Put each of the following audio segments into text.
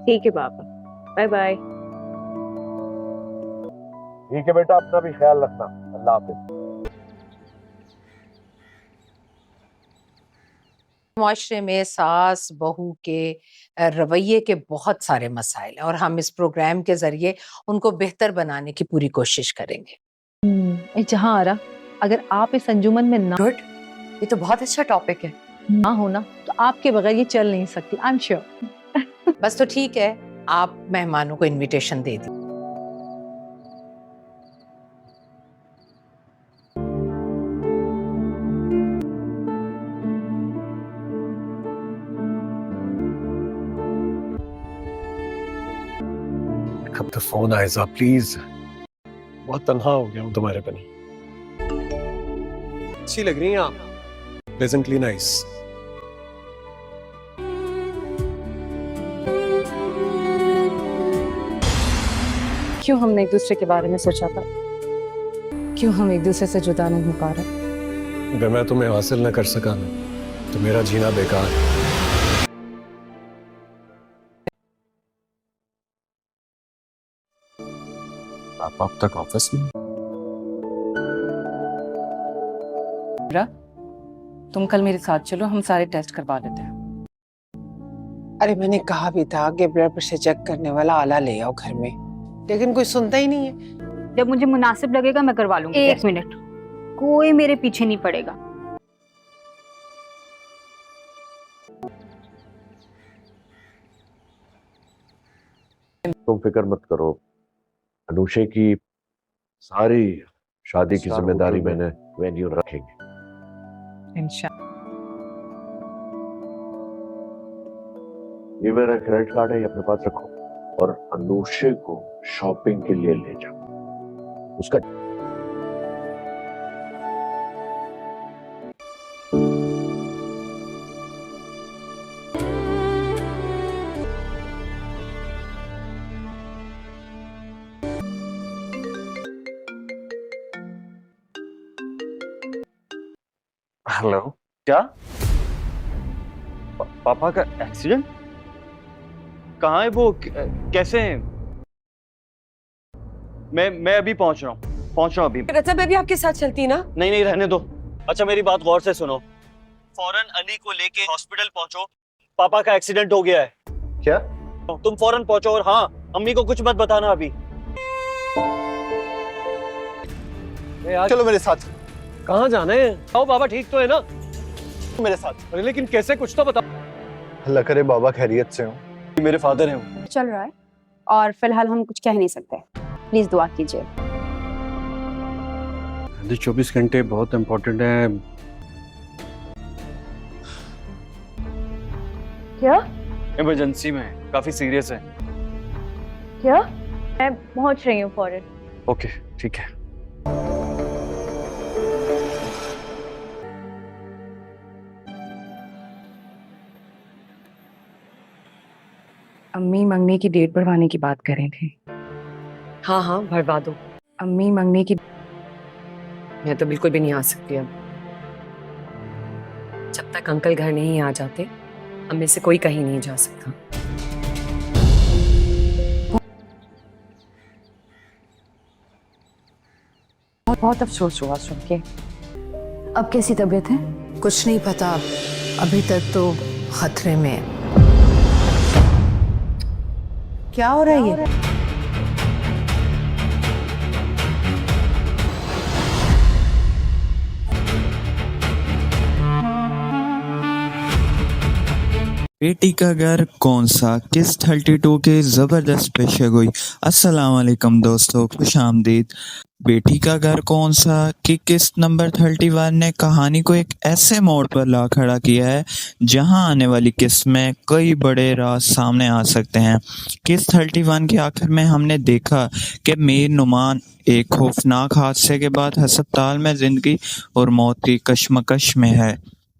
ٹھیک ہے پاپا، bye bye. ٹھیک ہے بیٹا، اپنا بھی خیال رکھنا. اللہ حافظ. معاشرے میں ساس بہو کے رویے کے بہت سارے مسائل ہیں اور ہم اس پروگرام کے ذریعے ان کو بہتر بنانے کی پوری کوشش کریں گے. جہاں آرا، اگر آپ اس انجمن میں نہ گڈ، یہ تو بہت اچھا ٹاپک ہے. ہونا تو آپ کے بغیر یہ چل نہیں سکتی. I am sure. بس تو ٹھیک ہے، آپ مہمانوں کو انویٹیشن دے دیں. اب تو فون آئے صاحب پلیز، بہت تنہا ہو گیا ہوں تمہارے بنا. اچھی لگ رہی ہیں آپ، پلیزنٹلی نائس. کیوں ہم نے ایک دوسرے کے بارے میں سوچا تھا؟ کیوں ہم ایک دوسرے سے جدا نہیں ہو پا رہے؟ اگر میں تمہیں حاصل نہ کر سکا نا تو میرا جینا بیکار ہے. آپ اب تک آفس میں؟ تم کل میرے ساتھ چلو، ہم سارے ٹیسٹ کروا لیتے ہیں. ارے میں نے کہا بھی تھا کہ بلڈ پریشر چیک کرنے والا آلہ لے آؤ گھر میں، لیکن کوئی سنتا ہی نہیں ہے. جب مجھے مناسب لگے گا میں کروا لوں گی. ایک منٹ، کوئی میرے پیچھے نہیں پڑے گا. تم فکر مت کرو، انوشے کی ساری شادی کی ذمہ داری میں نے وینیو رکھیں گے. یہ میرا کریڈٹ کارڈ ہے، یہ اپنے پاس رکھو اور انوشے کو شاپنگ کے لیے لے جاؤ. اس کا ہلو، کیا پاپا کا ایکسیڈنٹ؟ کہاں ہے وہ؟ کیسے ہیں؟ میں ابھی پہنچ رہا ہوں ابھی. رچا بیبی آپ کے ساتھ چلتی نا؟ نہیں رہنے دو. اچھا میری بات غور سے سنو، فوراً علی کو لے کے ہاسپٹل پہنچو، پاپا کا ایکسیڈنٹ ہو گیا ہے. کیا؟ تم فوراً پہنچو، اور ہاں امی کو کچھ مت بتانا ابھی. چلو میرے ساتھ. کہاں جانا ہے؟ آؤ بابا ٹھیک تو ہے نا؟ میرے ساتھ. لیکن کیسے، کچھ تو بتا. اللہ کرے بابا خیریت سے ہوں. میرے فادر ہیں. چل رہا ہے اور فی الحال ہم کچھ کہہ نہیں سکتے. پلیز دعا کیجیے. 24 گھنٹے بہت امپورٹنٹ ہے. کیا؟ ایمرجنسی میں کافی سیریس ہے. کیا؟ میں پہنچ رہی ہوں فوراً. اوکے ٹھیک ہے. امی منگنی کی ڈیٹ بڑھوانے کی بات کر رہی تھی. ہاں بڑھوا دو. امی منگنی کی میں تو بالکل بھی نہیں آ سکتی اب. جب تک انکل گھر نہیں آ جاتے ہم میں سے کوئی کہیں نہیں جا سکتا. بہت افسوس ہوا سن کے. اب کیسی طبیعت ہے؟ کچھ نہیں پتا، ابھی تک تو خطرے میں. کیا ہو رہا ہے یہ؟ بیٹی کا گھر کون سا کس 32 کے زبردست پیشے گوئی. السلام علیکم دوستو، خوش آمدید. بیٹی کا گھر کون سا کہ قسط نمبر 31 نے کہانی کو ایک ایسے موڑ پر لا کھڑا کیا ہے جہاں آنے والی قسط میں کئی بڑے راز سامنے آ سکتے ہیں. قسط 31 کے آخر میں ہم نے دیکھا کہ میر نعمان ایک خوفناک حادثے کے بعد ہسپتال میں زندگی اور موت کی کشمکش میں ہے.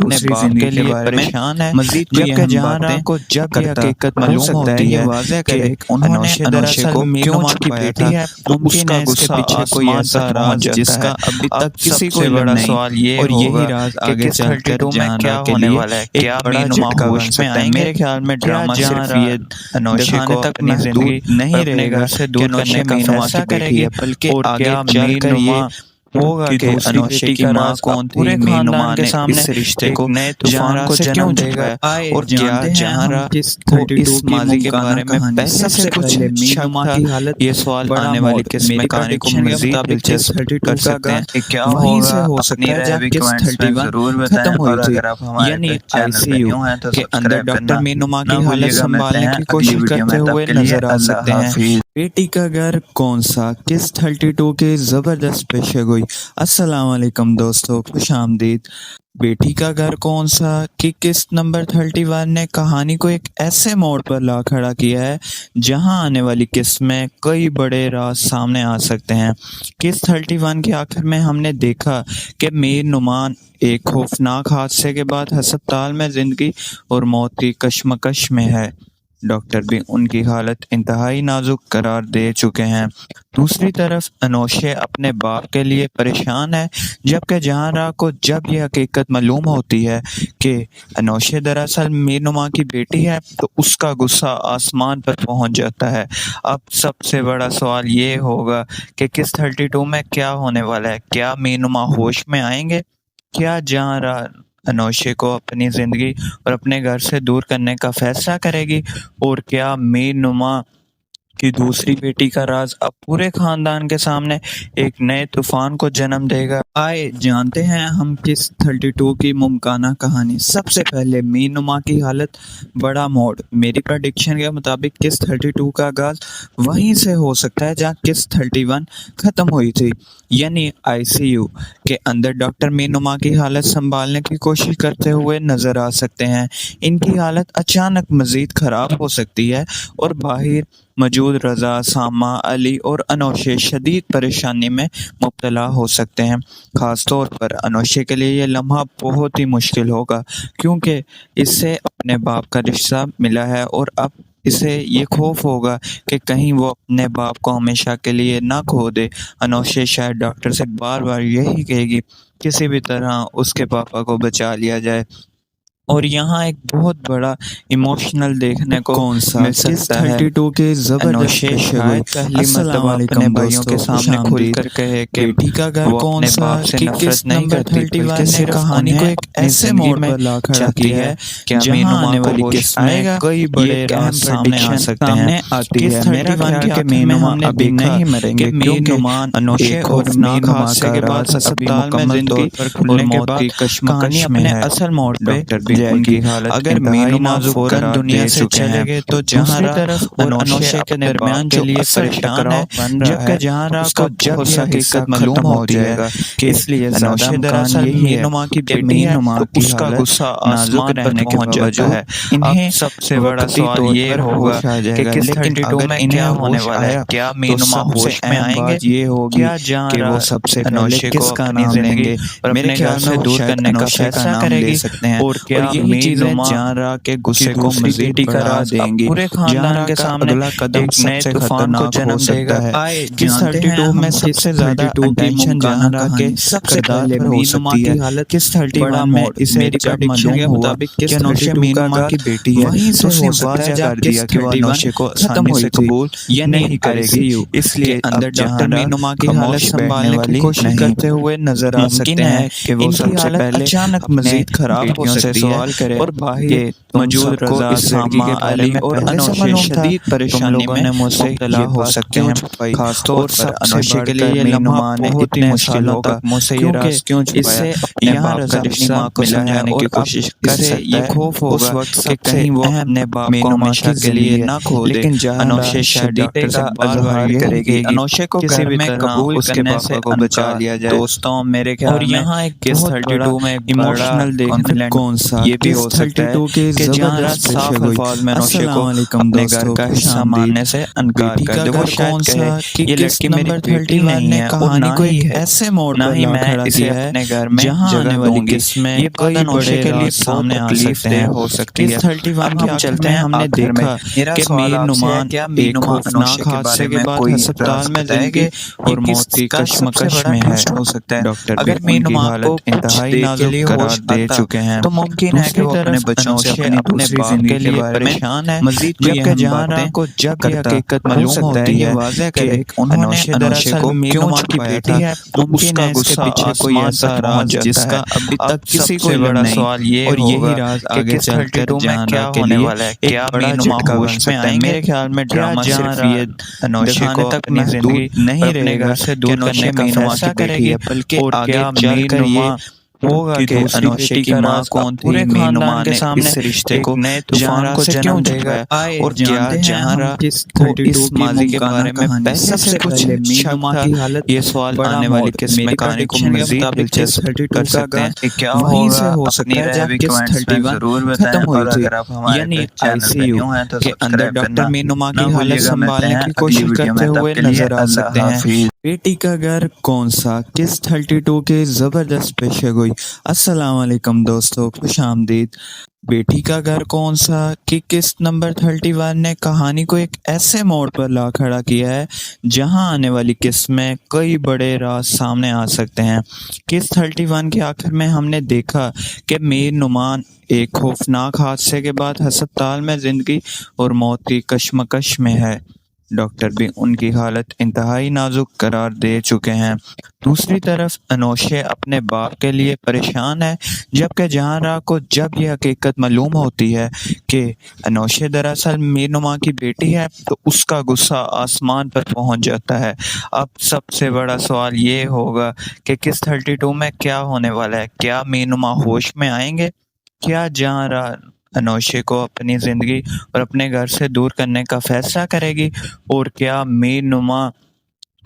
دوسری زندگی کے لیے پریشان ہے، مزید جبکہ جہاں راہ کو جب یہ حقیقت معلوم ہوتی ہے واضح کرے کہ انہوں نے دراصل کو مینوما کی بیٹی ہے، تو ممکن ہے اس کے پیچھے کوئی ایسا راز جس کا ابھی تک کسی کو علم نہیں، سوال یہ اور یہی راز آگے چل کر جہاں راہ کے لیے ایک بڑا جھٹکا بن سکتا ہے۔ میرے خیال میں ڈرامہ صرف یہ دکھانے تک محدود نہیں رہے گا کہ انوشے مینوما کی بیٹی ہے، بلکہ آگے چل کر یہ ہوگا کہ انوشے کی ماں کون تھی، مینوما نے اس رشتے کو نئے طوفان کو جنم دے گا، اور جہاں راہ کو اس ماضی کے بارے میں پہلے سے کچھ مینوما کی حالت یہ سوال آنے والی قسم میں کہانی کو مزید دلچسپ کر سکتے ہیں کہ کیا ہوگا۔ ہو سکتا ہے جب کس 31 ختم ہوئی تھی، یعنی ICU کے اندر ڈاکٹر مینوما کی حالت سنبھالنے کی کوشش کرتے ہوئے نظر آ سکتے ہیں۔ بیٹی کا گھر کون سا، کس 32 کی زبردست پیشے گوئی۔ السلام علیکم دوستو، خوش آمدید۔ بیٹی کا گھر کون سا کہ قسط نمبر 31 نے کہانی کو ایک ایسے موڑ پر لا کھڑا کیا ہے جہاں آنے والی قسط میں کئی بڑے راز سامنے آ سکتے ہیں۔ قسط 31 کے آخر میں ہم نے دیکھا کہ میر نعمان ایک خوفناک حادثے کے بعد ہسپتال میں زندگی اور موت کی کشمکش میں ہے۔ ڈاکٹر بھی ان کی حالت انتہائی نازک قرار دے چکے ہیں۔ دوسری طرف انوشے اپنے باپ کے لیے پریشان ہے، جبکہ جہاں راہ کو جب یہ حقیقت معلوم ہوتی ہے کہ انوشے دراصل مینوما کی بیٹی ہے تو اس کا غصہ آسمان پر پہنچ جاتا ہے۔ اب سب سے بڑا سوال یہ ہوگا کہ قسط 32 میں کیا ہونے والا ہے؟ کیا مینوما ہوش میں آئیں گے؟ کیا جہاں راہ انوشے کو اپنی زندگی اور اپنے گھر سے دور کرنے کا فیصلہ کرے گی؟ اور کیا میر نما کی دوسری بیٹی کا راز اب پورے خاندان کے سامنے ایک نئے طوفان کو جنم دے گا؟ آئے جانتے ہیں ہم کس 32 کی ممکنہ کہانی۔ سب سے پہلے میر نما کی حالت بڑا موڑ۔ میری پریڈکشن کے مطابق کس 32 کا آغاز وہیں سے ہو سکتا ہے جہاں کس 31 ختم ہوئی تھی، یعنی ICU کے اندر ڈاکٹر میر نما کی حالت سنبھالنے کی کوشش کرتے ہوئے نظر آ سکتے ہیں۔ ان کی حالت اچانک مزید خراب ہو سکتی ہے اور باہر موجود رضا، سامہ، علی اور انوشے شدید پریشانی میں مبتلا ہو سکتے ہیں۔ خاص طور پر انوشے کے لیے یہ لمحہ بہت ہی مشکل ہوگا، کیونکہ اس سے اپنے باپ کا رشتہ ملا ہے اور اب اسے یہ خوف ہوگا کہ کہیں وہ اپنے باپ کو ہمیشہ کے لیے نہ کھو دے۔ انوشے شاید ڈاکٹر سے بار بار یہی کہے گی کسی بھی طرح اس کے پاپا کو بچا لیا جائے، اور یہاں ایک بہت بڑا ایموشنل دیکھنے کو کون سا مل سکتا ہے۔ 32 کی زبردست پیشگوئی پہلی مرتبہ اپنے بھائیوں کے سامنے کھل کر کہے کہ بیٹی کا گھر کون سا کہ کس نمبر 31 نے کہانی کو ایک ایسے موڑ پر لا کھڑا کیا ہے جہاں آنے والی قسط میں کئی بڑے راز سامنے آ سکتے ہیں۔ آتی ہے میرا خیال کہ مینوما ابھی نہیں مریں گے، کیونکہ انوشے اور خوفناک حادثے کے بعد ہسپتال میں زندگی اور موت کی کشمکش میں ہے۔ اصل موڑ پہ جائے گی۔ اگر مینوما فوراً دنیا سے چلے گئے تو جہاں راہ اور انوشے کے درمیان جو پریشان ہے، جبکہ جہاں راہ کو جب یہ حقیقت معلوم ہو جائے گا کہ اس لیے انوشے دراصل مینوما کی بیٹی ہے تو اس کا غصہ آسمان پر پہنچ جاتا ہے۔ انہیں سب سے بڑا سوال یہ ہوگا کہ کس 32 میں کیا ہونے والا ہے؟ کیا مینوما ہوش میں آئیں گے؟ یہ ہوگی کہ وہ سب سے پہلے کس کا نام لیں گے اور اپنے گھر سے دور کرنے کا فیصلہ کرے گی، اور کیا یہی جہاں راہ کے غصے کو مزید بڑھا دیں گی۔ پورے خاندان کے سامنے ایک نئے طوفان کو جنم دے گا۔ کس 32 میں سب سے زیادہ اٹینشن جہاں راہ کے سب سے پہلے مینوما کی حالت کس 31 میں اسے جب معلوم ہوا کہ انوشے مینوما کی بیٹی ہے، وہیں سے ہو سکتا ہے جب کس 31 کو ختم ہوئی قبول یا نہیں کرے گی، اس لیے اندر ڈاکٹر مینوما کی حالت سنبھالنے کی کوشش کرتے ہوئے نظر آ سکتے ہیں کہ وہ سب سے پہلے اچانک مزید خراب ہو سکتی ہے اور باہر موجود رضا، سامہ، علی اور انوشے شدید پریشانی میں مبتلا ہو سکتے ہیں۔ خاص طور پر انوشے کے لیے یہ لمحہ بہت ہی مشکل ہوگا، کیونکہ اس سے یہاں رضا رشتہ ملا ہے اور کوشش سے یہ خوف ہوگا کہ کہیں وہ اپنے باپ کو ہمیشہ کے لیے نہ کھو دے۔ انوشے شاید ڈاکٹر سے بار بار کرے گی انوشے کو کسی بھی طرح اس کے پاپا کو بچا لیا جائے۔ دوستوں میرے خیال میں یہاں ایک 32 میں ایموشنل دیکھنے کون سا یہ بھی ہو سکتا ہے کہ جہاں رات صاف الفاظ میں انوشے کو اپنے گھر کا حصہ ماننے سے انکار کر دے. وہ شاید کہے یہ لڑکی میری بیٹی نہیں ہے اور نہ ہی ہے, نہ ہی میں اسے اپنے گھر میں جگہ دوں گی. یہ کئی انوشے کے لیے سامنے آ سکتے ہیں. ہو سکتی ہے اب ہم چلتے ہیں. ہم نے دیکھا کہ میر نعمان ایک خوفناک حادثے کے بعد ہسپتال میں زندگی اور موت کی کشمکش میں ہے. ہو سکتا ہے ڈاکٹر اگر میر نعمان کو انتہائی نازک قرار دے چکے ہیں تو ممکن ہے کہ وہ اپنے بچوں سے اپنی دوسری زندگی کے لیے پریشان ہے. مزید جبکہ جہاں کو جب یہ حقیقت معلوم ہوتی ہے واضح کہ انہوں نے دراصل کو میر نعمان کی بیٹی ہے تو ممکن ہے اس کے پیچھے کوئی ایسا راز جس کا ابھی تک کسی کو بڑا سوال یہ ہوگا کہ کس 32 میں کیا ہونے والا ہے. کیا میر نعمان ہوش میں آئیں گے؟ میرے خیال میں ڈرامہ صرف یہ انوشے کو اپنی زندگی نہیں رہے گا سے دور کرنے کا فیصلہ کرے گی, بلکہ آگے چل کر یہ ہوگا کہ انوشے کی ماں کون تھی. میر نعمان کے سامنے اس رشتے کو نئے طوفان کو جنم دے گا اور کیا جہاں کو اس ماضی کے بارے میں پہلے سے کچھ شک تھا. یہ سوال آنے والی قسم کہانی کو مزید دلچسپ کر سکتے ہیں کہ کیا ہوگا. ہو سکتا ہے کہ 31 ختم ہوئی تھی, یعنی ICU کے اندر ڈاکٹر میر نعمان کی حالت سنبھالنے کی کوشش کرتے ہوئے نظر آ سکتے ہیں. بیٹی کا گھر کون سا, کس 32 کے زبردست پیشے گوئی. السلام علیکم دوستو, خوش آمدید. بیٹی کا گھر کون سا کہ قسط نمبر 31 نے کہانی کو ایک ایسے موڑ پر لا کھڑا کیا ہے جہاں آنے والی قسط میں کئی بڑے راز سامنے آ سکتے ہیں. قسط 31 کے آخر میں ہم نے دیکھا کہ میر نعمان ایک خوفناک حادثے کے بعد ہسپتال میں زندگی اور موت کی کشمکش میں ہے. ڈاکٹر بھی ان کی حالت انتہائی نازک قرار دے چکے ہیں. دوسری طرف انوشے اپنے باپ کے لیے پریشان ہے, جبکہ جہاں راہ کو جب یہ حقیقت معلوم ہوتی ہے کہ انوشے دراصل میر نعمان کی بیٹی ہے تو اس کا غصہ آسمان پر پہنچ جاتا ہے. اب سب سے بڑا سوال یہ ہوگا کہ کس 32 میں کیا ہونے والا ہے. کیا میر نعمان ہوش میں آئیں گے؟ کیا جہاں راہ انوشے کو اپنی زندگی اور اپنے گھر سے دور کرنے کا فیصلہ کرے گی؟ اور کیا میر نعمان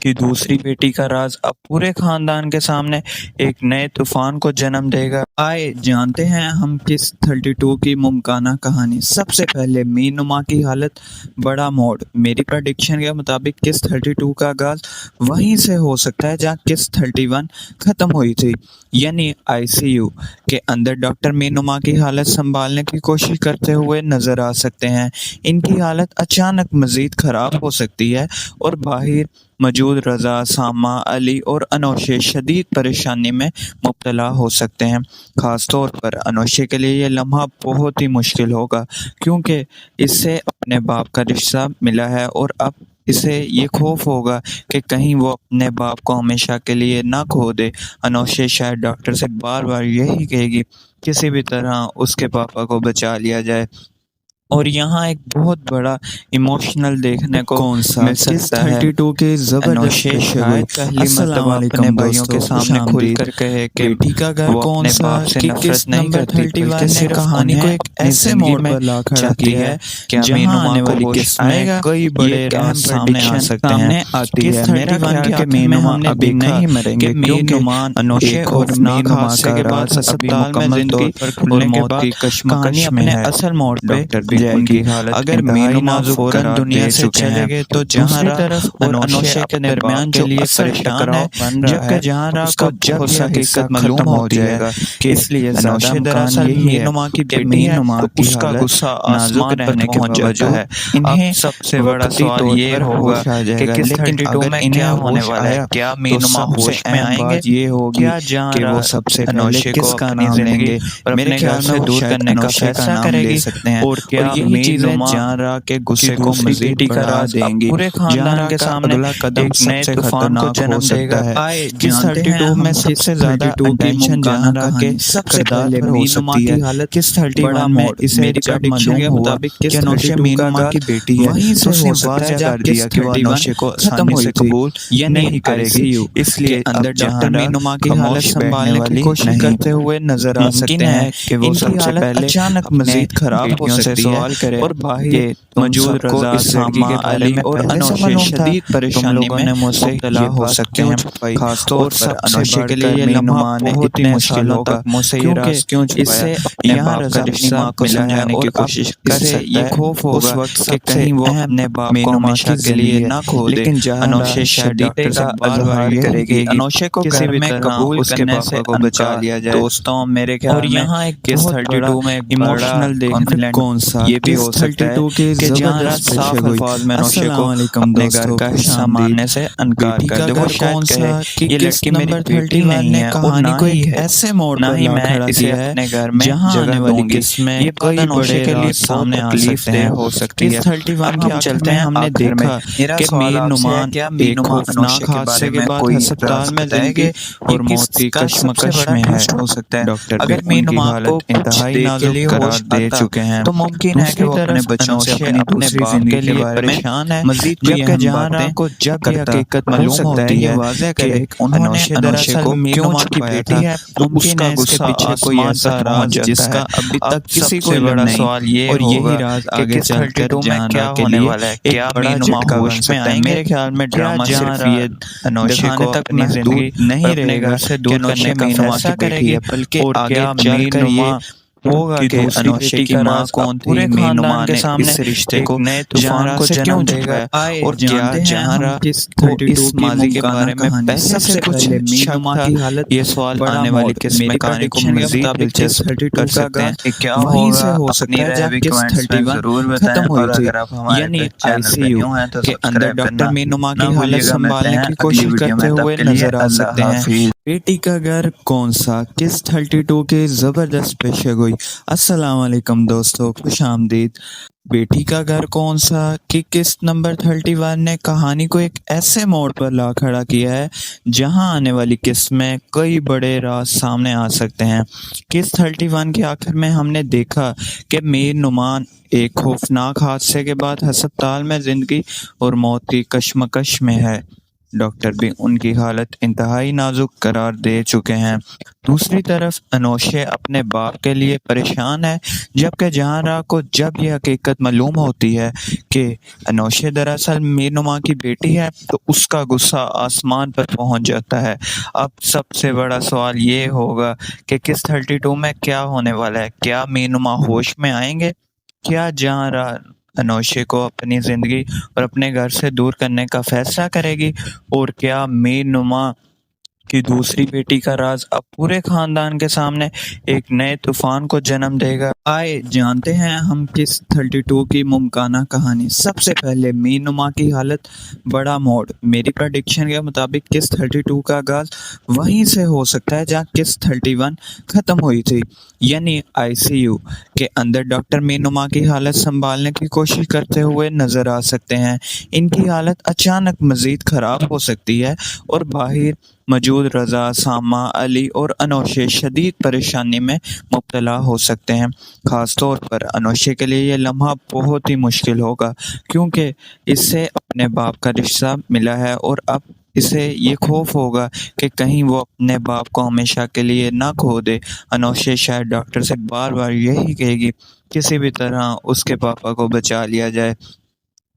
کی دوسری بیٹی کا راز اب پورے خاندان کے سامنے ایک نئے طوفان کو جنم دے گا؟ آئے جانتے ہیں ہم کس 32 کی ممکنہ کہانی. سب سے پہلے میر نعمان کی حالت بڑا موڑ. میری پریڈکشن کے مطابق کس 32 کا آغاز وہیں سے ہو سکتا ہے جہاں کس 31 ختم ہوئی تھی, یعنی ICU کے اندر ڈاکٹر میر نعمان کی حالت سنبھالنے کی کوشش کرتے ہوئے نظر آ سکتے ہیں. ان کی حالت اچانک مزید خراب ہو سکتی ہے اور باہر موجود رضا, سامہ, علی اور انوشے شدید پریشانی میں مبتلا ہو سکتے ہیں. خاص طور پر انوشے کے لیے یہ لمحہ بہت ہی مشکل ہوگا کیونکہ اس سے اپنے باپ کا رشتہ ملا ہے اور اب اسے یہ خوف ہوگا کہ کہیں وہ اپنے باپ کو ہمیشہ کے لیے نہ کھو دے. انوشے شاید ڈاکٹر سے بار بار یہی کہے گی کسی بھی طرح اس کے پاپا کو بچا لیا جائے. اور یہاں ایک بہت بڑا ایموشنل دیکھنے کو کون سا مل سکتا ہے. 32 کے زبردست پہلی مرتبہ اپنے بھائیوں کے سامنے کھل کر کہے کہ بیٹی کا گھر کون سا کہ کس نمبر 31 نے کہانی کو ایک ایسے موڑ پر لا کھڑا کیا ہے جہاں آنے والی قسط میں کئی بڑے راز سامنے آ سکتے ہیں. کس 31 کے میر نعمان ابھی نہیں مریں گے کیونکہ انوشے اور میر نعمان کے بعد ہسپتال میں زندگی اور موت کی کشمکش میں ہے. اصل موڑ پہ جائے گی. اگر میر نعمان فوراً دنیا سے چلے گئے تو جہاں طرف انوشے کے درمیان جو پریشان ہے, جبکہ جہاں راہ کو جب یہ حقیقت معلوم ہو جائے گا کہ اس لیے انوشے دراصل میر نعمان کی بیٹی ہے تو اس کا غصہ آسمان پر پہنچ جاتا ہے. انہیں سب سے بڑا سوال یہ ہوگا کہ کس 32 میں کیا ہونے والا ہے. کیا میر نعمان ہوش میں آئیں گے؟ یہ ہوگی کہ وہ سب سے انوشے کو اپنی زندگی اور میرے خیال سے دور کرنے کا فیصلہ کرے گی. اور کیا یہی چیزیں جہاں راہ کے غصے کو مزید بڑھا دیں گی. پورے خاندان کے سامنے ایک نئے طوفان کو جنم دے گا. کس 32 میں سب سے زیادہ اٹینشن جہاں راہ کے سب سے پہلے میر نعمان کی حالت کس 31 میں اسے جب معلوم ہوا کہ انوشے میر نعمان کی بیٹی ہے تو اس نے واضح کر دیا کہ وہ انوشے کو آسانی سے قبول نہیں کرے گی. اس لیے اندر ڈاکٹر میر نعمان کی حالت سنبھالنے کی کوشش کرتے ہوئے نظر آ سکتے ہیں کہ وہ سب سے پہلے اچانک مزید خراب ہو سکتی ہے سوال کرے اور باہر موجود رضا ساما علی اور انوشے شدید پریشانی میں مبتلا ہو سکتے ہیں، خاص طور پر انوشے کے لیے یہ لمحہ بہت ہی مشکلوں تک مسیرہ کیوں چھپایا۔ یہاں رضا اپنی ماں کو سمجھانے کی کوشش کر سکتا ہے، یہ خوف ہوگا کہ کہیں وہ اپنے باپ کو ہمیشہ کے لیے نہ کھو دے، لیکن انوشے شدید کا اظہار کرے گی انوشے کو کسی بھی قبول کرنے سے بچا لیا جائے۔ دوستوں میرے خیال میں یہاں ایک کیس 32 میں ایموشنل دیکھنے کون سا یہ بھی ہو سکتا ہے کہ جہاں صاف الفاظ میں انوشے کو اپنے گھر کا حصہ ماننے سے انکار کر دے۔ وہ شاید کہے یہ لڑکی میری بیٹی نہیں ہے اور نہ ہی ایسے موڑ نہ ہی میں اسے اپنے گھر میں جگہ دوں گی۔ یہ بات انوشے کے لیے سامنے آ سکتے ہیں ہو سکتی ہے۔ 31 کے چلتے ہیں ہم نے دیکھا کہ میر نعمان ایک خوفناک حادثے کے بعد ہسپتال میں جائے گے اور موت کی کشمکش میں ہے۔ ہو سکتا ہے ڈاکٹر اگر میر نعمان کو انتہائی نازک قرار دے چکے ہیں تو ممکن ہے کہ وہ اپنے بچوں سے اپنی دوسری زندگی کے بارے میں پریشان ہے۔ مزید جبکہ جہاں کو جب یہ حقیقت معلوم ہوتی ہے واضح کرے انہوں نے دراصل میر نعمان کی بیٹی ہے، ممکن ہے اس کے پیچھے کوئی ایسا راز جس کا ابھی تک کسی کو بڑا سوال یہ اور یہی راز آگے چل کر جہاں کیا ہونے والا ہے، کیا میر نعمان ہوش میں آئیں گے۔ میرے خیال میں ڈرامہ صرف یہ انوشے کو اپنی زندگی نہیں رہے گا سے دور کرنے کا فیصلہ کرے گی، بلکہ آگے چل کر یہ ہوگا کہ انوشے کی ماں کون تھی، میر نعمان کے سامنے اس رشتے کو نئے طوفان کو جنم دے گا اور کیا جہاں کو اس ماضی کے بارے میں سب سے کچھ میر نعمان کی حالت یہ سوال آنے والی قسم میں کہانی کو مزید دلچسپ کر سکتے ہیں کہ کیا وہیں سے ہو سکتا ہے جب قسط 31 ختم ہوئی تھی، یعنی ICU کے اندر ڈاکٹر میر نعمان کی حالت سنبھالنے کی کوشش کرتے ہوئے نظر آ سکتے ہیں۔ بیٹی کا گھر کون سا کس 32 کے زبردست پیشے گوئی۔ السلام علیکم دوستو، خوش آمدید۔ بیٹی کا گھر کون سا کہ قسط نمبر 31 نے کہانی کو ایک ایسے موڑ پر لا کھڑا کیا ہے جہاں آنے والی قسط میں کئی بڑے راز سامنے آ سکتے ہیں۔ قسط 31 کے آخر میں ہم نے دیکھا کہ میر نعمان ایک خوفناک حادثے کے بعد ہسپتال میں زندگی اور موت کی کشمکش میں ہے، ڈاکٹر بھی ان کی حالت انتہائی نازک قرار دے چکے ہیں۔ دوسری طرف انوشے اپنے باپ کے لیے پریشان ہے، جبکہ جہاں راہ کو جب یہ حقیقت معلوم ہوتی ہے کہ انوشے دراصل میر نعمان کی بیٹی ہے تو اس کا غصہ آسمان پر پہنچ جاتا ہے۔ اب سب سے بڑا سوال یہ ہوگا کہ قسط 32 میں کیا ہونے والا ہے، کیا میر نعمان ہوش میں آئیں گے، کیا جہاں راہ انوشے کو اپنی زندگی اور اپنے گھر سے دور کرنے کا فیصلہ کرے گی، اور کیا میر نعمان کی دوسری بیٹی کا راز اب پورے خاندان کے سامنے ایک نئے طوفان کو جنم دے گا۔ آئے جانتے ہیں ہم قسط 32 کی ممکنہ کہانی۔ سب سے پہلے میر نعمان کی حالت بڑا موڑ۔ میری پریڈکشن کے مطابق قسط 32 کا آغاز وہیں سے ہو سکتا ہے جہاں قسط 31 ختم ہوئی تھی، یعنی ICU کے اندر ڈاکٹر میر نعمان کی حالت سنبھالنے کی کوشش کرتے ہوئے نظر آ سکتے ہیں۔ ان کی حالت اچانک مزید خراب ہو سکتی ہے اور باہر موجود رضا، ساما، علی اور انوشے شدید پریشانی میں مبتلا ہو سکتے ہیں۔ خاص طور پر انوشے کے لیے یہ لمحہ بہت ہی مشکل ہوگا کیونکہ اس سے اپنے باپ کا رشتہ ملا ہے اور اب اسے یہ خوف ہوگا کہ کہیں وہ اپنے باپ کو ہمیشہ کے لیے نہ کھو دے۔ انوشے شاید ڈاکٹر سے بار بار یہی کہے گی کسی بھی طرح اس کے پاپا کو بچا لیا جائے،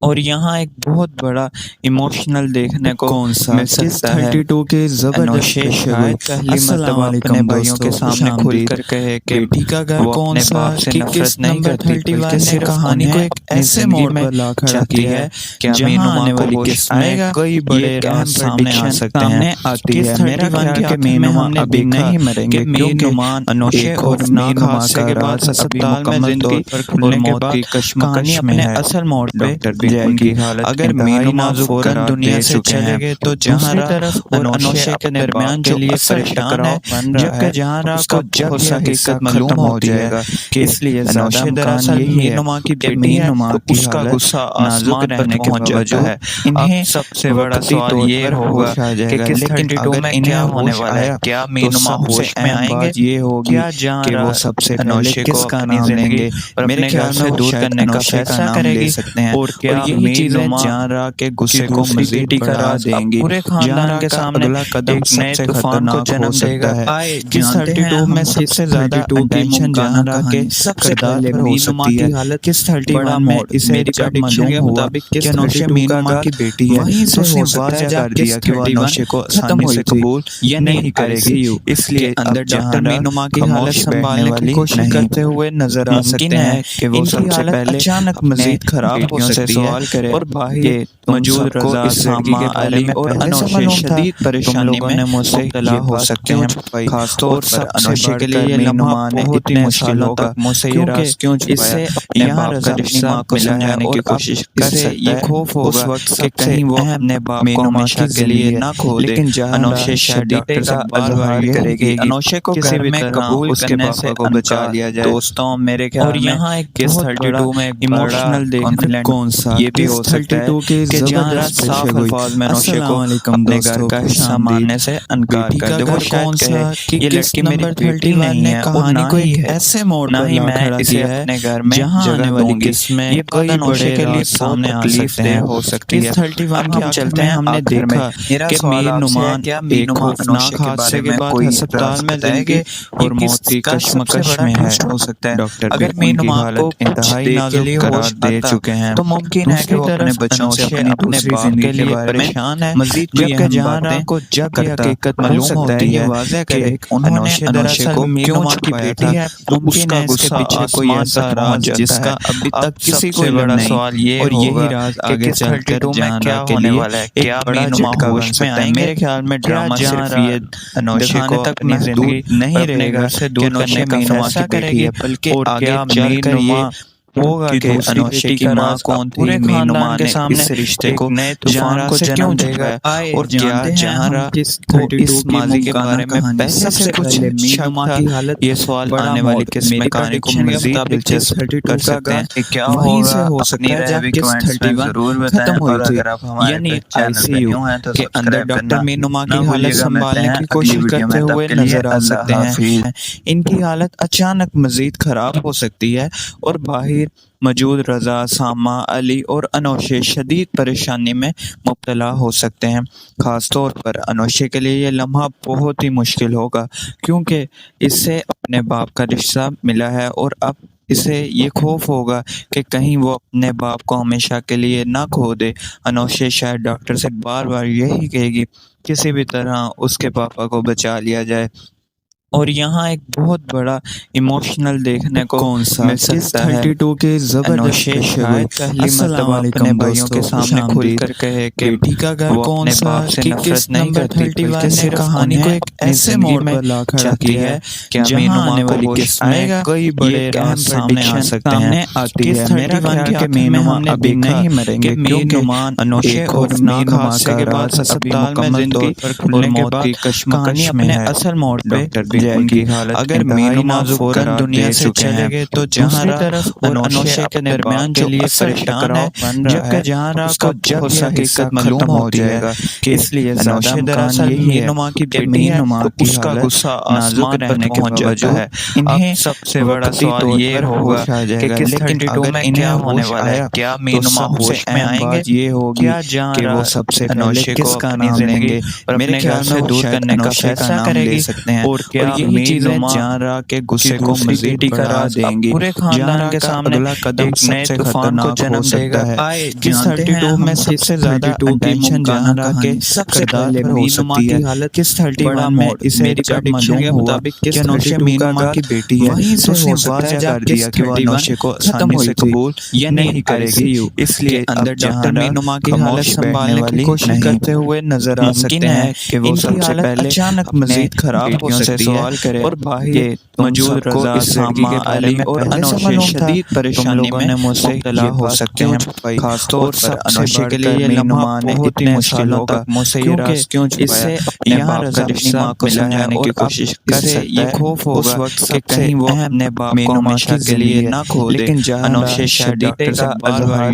اور یہاں ایک بہت بڑا ایموشنل دیکھنے کو کون سا مل سکتا ہے۔ 32 کے زبردست شاید پہلی مرتبہ اپنے بھائیوں کے سامنے کھل کر کہے کہ بیٹی کا گھر کون سا کہ قسط نمبر 31 نے کہانی کو ایک ایسے موڑ پر لا کھڑا کیا ہے جہاں آنے والی قسط میں کئی بڑے راز سامنے آ سکتے ہیں۔ قسط 31 کے میر نعمان ابھی نہیں مریں گے، میر نعمان انوشے اور میر حادثے کے بعد ہسپتال میں زندگی اور موت کی کشمکش میں ہے۔ اصل موڑ پہ ان کی حالت اگر میر نعمان فوراً دنیا سے چلے گئے تو جہاں طرف اور انوشے کے درمیان جو لیے پریشان ہے، جبکہ جہاں راہ کو جب یہ حقیقت معلوم ہو جائے گا کہ اس لیے انوشے دراصل میر نعمان کی بیٹی ہے تو اس کا غصہ آسمان پر پہنچ جاتا ہے۔ انہیں سب سے بڑا سوال یہ ہوگا کہ قسط 32 میں کیا ہونے والا ہے، کیا میر نعمان ہوش میں آئیں گے، یہ ہوگی کہ وہ سب سے انوشے کو اپنی زندگی اور میرے خیال سے دور کرنے کا فیصلہ کرے گی، اور کیا یہی چیزیں جہاں کے غصے کو مزید بڑھا دیں گی، پورے خاندان کے سامنے اگلا قدم نئے طوفان کو جنم دے گا ہے۔ کس 32 میں سب سے زیادہ اٹینشن جہاں کے کردار پر ہو سکتی ہے، کس 31 میں اسے جب معلوم ہوا کہ انوشے مینوما کی بیٹی ہے، اس نے واضح کر دیا کہ وہ انوشے کو آسانی سے قبول نہیں کرے گی، اس لیے اندر ڈاکٹر مینوما کی حالت سنبھالنے کی کوشش کرتے ہوئے نظر آ سکتے ہیں کہ وہ سب سے پہلے اچانک مزید خراب ہو سکتی ہے اور باہر موجود رضا سامہ علی اور انوشے شدید پریشانی میں مبتلا ہو سکتے ہیں، خاص طور پر انوشے کے لیے یہ لمحہ بہت ہی مشکل ہوگا کیونکہ اس سے یہاں رضا اپنی ماں کو سمجھانے کی کوشش کر سکتا ہے، یہ خوف ہوگا کہ کہیں وہ اپنے باپ کو ہمیشہ کے لیے نہ کھو دے۔ انوشے شاید ڈاکٹر سے اظہار کرے گی انوشے کو کسی بھی قبول کرنے سے بچا لیا جائے۔ دوستوں میرے خیال میں یہاں ایک کس 32 میں ایموشنل دیکھنے کون سا یہ بھی ہو سکتا ہے کہ جہاں صاف الفاظ میں انوشے کو اپنے گھر کا حصہ ماننے سے انکار کر دے، وہ شاید کہے یہ لڑکی میری بیٹی نہیں ہے اور نہ ہی ایسے موڈ نہ ہی میں اسے اپنے گھر میں جانے والی قسم میں یہ کئی بڑے کے لیے سامنے آ سکتے ہیں، ہو سکتی ہے۔ ہم چلتے ہیں، ہم نے دیکھا کہ میر نمان ایک خوفناک حادثے کے بعد ہسپتال میں زندگی اور موت کی کشمکش میں ہے، ہو سکتا ہے ڈاکٹر میر نمان کو انتہائی نازک قرار دے چکے ہیں، تو ممکن ہے کہ وہ اپنے بچوں سے اپنے باپ کے لیے پریشان ہے، مزید جبکہ جہاں کو جب یہ حقیقت معلوم ہوتی ہے واضح کہ انہوں نے انوشے کو کیوں چھپایا تھا، ممکن ہے اس کے پیچھے کوئی ایسا راز جس کا ابھی تک کسی کو بڑا سوال یہ اور یہی راز آگے چل کر جہاں کے لیے ایک بڑا جھٹکا بن سکتا ہے۔ میرے خیال میں ڈرامہ صرف یہ انوشے کو اپنی زندگی نہیں رہے گا سے دور کرنے کا فیصلہ کرے گی، بلکہ آگے چل کر یہ ہوگا کہ انوشے کی ماں کون تھی، مینوما نے اس رشتے کو نئے طوفان کو جنم دے گا اور کیا جہاں کو اس ماضی کے بارے میں سب سے کچھ مینوما کی حالت یہ سوال آنے والی قسم میں کہانی کو مزید دلچسپ کر سکتے ہیں کہ کیا ہوگا، ہو سکتا ہے جب کس 31 ختم ہوئی تھی، یعنی ICU کے اندر ڈاکٹر مینوما کی حالت سنبھالنے کی کوشش کرتے ہوئے نظر آ سکتے ہیں، ان کی حالت اچانک مزید خراب ہو سکتی ہے اور باہر موجود رضا سامہ علی اور انوشے شدید پریشانی میں مبتلا ہو سکتے ہیں، خاص طور پر انوشے کے لیے یہ لمحہ بہت ہی مشکل ہوگا کیونکہ اس سے اپنے باپ کا رشتہ ملا ہے اور اب اسے یہ خوف ہوگا کہ کہیں وہ اپنے باپ کو ہمیشہ کے لیے نہ کھو دے۔ انوشے شاید ڈاکٹر سے بار بار یہی کہے گی کسی بھی طرح اس کے پاپا کو بچا لیا جائے، اور یہاں ایک بہت بڑا ایموشنل دیکھنے کو کون سا مل سکتا ہے۔ 32 کے زبردست شاید پہلی مرتبہ اپنے بھائیوں کے سامنے کھل کر کہے کہ بیٹی کا گھر کون سا کہ کس نمبر 31 نے کہانی کو ایک ایسے موڑ پر لا کھڑا کیا ہے جہاں آنے والی قسط میں کئی بڑے راز سامنے آ سکتے ہیں۔ کس 31 کے مینوما ابھی نہیں مریں گے کیونکہ انوشے اور مینوما کے بعد ہسپتال میں زندگی اور موت کی کشمکش میں ہے۔ اصل موڑ پہ جائے گی، اگر مینوما فوراً دنیا سے چلے گئے تو جہاں طرف اور انوشے کے درمیان جو اثر ٹکراؤ جبکہ جہاں کو جب یہ حقیقت معلوم ہو جائے گا کہ اس لیے انوشے دراصل مینوما کی بیٹی ہے، اس کا غصہ آسمان پر پہنچ جاتا ہے۔ انہیں سب سے بڑا سوال یہ ہوگا کہ کس 32 میں انہیں ہونے والا ہے، کیا مینوما ہوش میں آئیں گے، یہ ہوگی کہ وہ سب سے انوشے کو کس کا نام لیں گے اور اپنے خیال سے دور کرنے کا فیصلہ کرے گی، اور کیا یہی چیزیں جہاں کے غصے کو مزید قرار دیں گی، پورے خاندان کے سامنے ایک نئے طوفان کو جنم دے گا ہے۔ کس 32 میں سب سے زیادہ اٹینشن جہاں کے کردار پر ہو سکتی ہے، کس 31 میں اسے جب معلوم ہوا کہ انوشے مینوما کی بیٹی ہے، اس نے واضح کر دیا کہ وہ انوشے کو آسانی سے قبول نہیں کرے گی، اس لیے اندر ڈاکٹر مینوما کی حالت سنبھالنے کی کوشش کرتے ہوئے نظر آ سکتے ہیں کہ وہ سب سے پہلے اچانک مزید خراب ہو سکتی ہے اور باہر موجود رضا سامہ علی اور انوشے شدید پریشانی میں مبتلا ہو سکتے ہیں، خاص طور پر انوشے کے لیے یہ لمحہ بہت ہی مشکل ہوگا کیونکہ اس سے یہاں رضا اپنی ماں کو سمجھانے کی کوشش کر سکتا ہے، یہ خوف ہوگا کہ کہیں وہ اپنے باپ کو ہمیشہ کے لیے نہ کھو دے۔ انوشے شاید ڈاکٹر سے بار بار